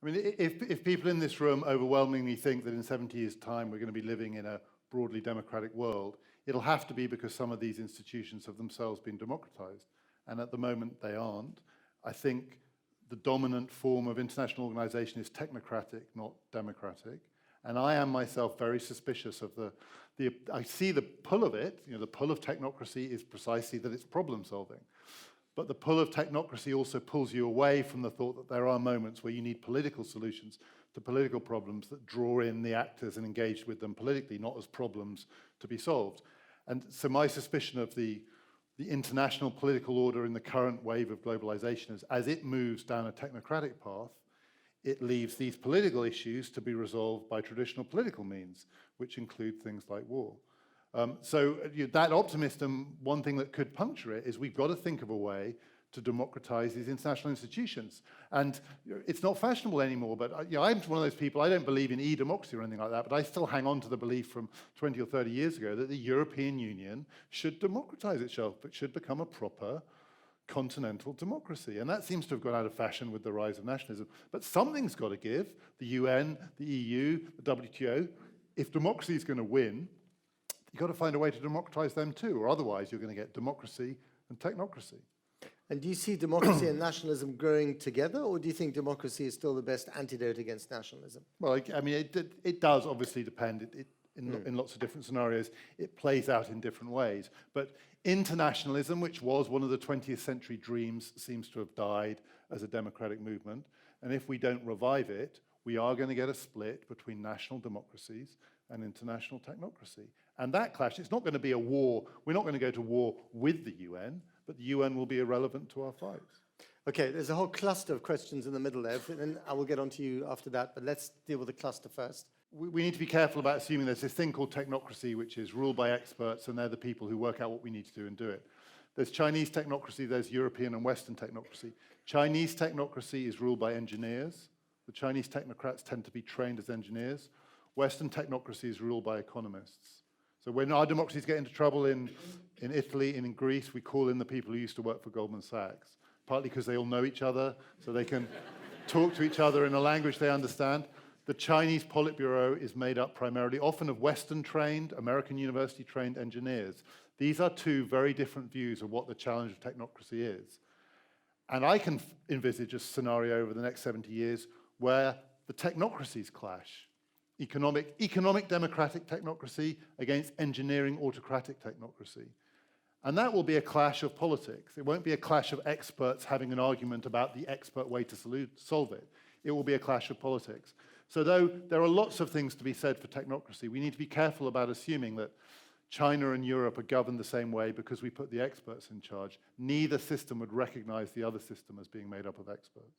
I mean, if people in this room overwhelmingly think that in 70 years' time we're going to be living in a broadly democratic world, it'll have to be because some of these institutions have themselves been democratized. And at the moment, they aren't. I think the dominant form of international organization is technocratic, not democratic. And I am myself very suspicious of I see the pull of it. The pull of technocracy is precisely that it's problem solving. But the pull of technocracy also pulls you away from the thought that there are moments where you need political solutions to political problems that draw in the actors and engage with them politically, not as problems to be solved. And so my suspicion of the international political order in the current wave of globalization is as it moves down a technocratic path, it leaves these political issues to be resolved by traditional political means, which include things like war. That optimism, one thing that could puncture it is we've got to think of a way to democratize these international institutions. And it's not fashionable anymore, but I'm one of those people, I don't believe in e-democracy or anything like that, but I still hang on to the belief from 20 or 30 years ago that the European Union should democratize itself, but should become a proper continental democracy. And that seems to have gone out of fashion with the rise of nationalism. But something's got to give. The UN, the EU, the WTO. If democracy is going to win, you've got to find a way to democratize them too, or otherwise you're going to get democracy and technocracy. And do you see democracy and nationalism growing together, or do you think democracy is still the best antidote against nationalism? Well, I mean, it does obviously depend. In lots of different scenarios, it plays out in different ways. But internationalism, which was one of the 20th century dreams, seems to have died as a democratic movement. And if we don't revive it, we are going to get a split between national democracies and international technocracy. And that clash, it's not going to be a war. We're not going to go to war with the UN, but the UN will be irrelevant to our fights. Okay, there's a whole cluster of questions in the middle there, and I will get on to you after that, but let's deal with the cluster first. We need to be careful about assuming there's this thing called technocracy, which is ruled by experts, and they're the people who work out what we need to do and do it. There's Chinese technocracy, there's European and Western technocracy. Chinese technocracy is ruled by engineers. The Chinese technocrats tend to be trained as engineers. Western technocracy is ruled by economists. So when our democracies get into trouble in Italy and in Greece, we call in the people who used to work for Goldman Sachs, partly because they all know each other, so they can talk to each other in a language they understand. The Chinese Politburo is made up primarily, often of Western-trained, American university-trained engineers. These are two very different views of what the challenge of technocracy is. And I can envisage a scenario over the next 70 years where the technocracies clash. Economic democratic technocracy against engineering autocratic technocracy. And that will be a clash of politics. It won't be a clash of experts having an argument about the expert way to solve it. It will be a clash of politics. So though there are lots of things to be said for technocracy, we need to be careful about assuming that China and Europe are governed the same way because we put the experts in charge. Neither system would recognize the other system as being made up of experts.